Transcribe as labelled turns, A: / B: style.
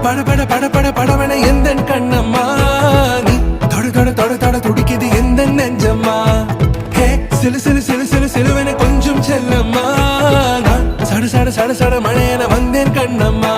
A: பட பட பட பட படவன எந்த கண்ணம்மா நீ தொட தொட தொட தொட துடிக்குது எந்த நெஞ்சம்மா ஹே சிலு சிலு சிலு சிலு சிலுவன கொஞ்சம் செல்லம்மா நான் சட சட சட சட மழையன வந்தேன் கண்ணம்மா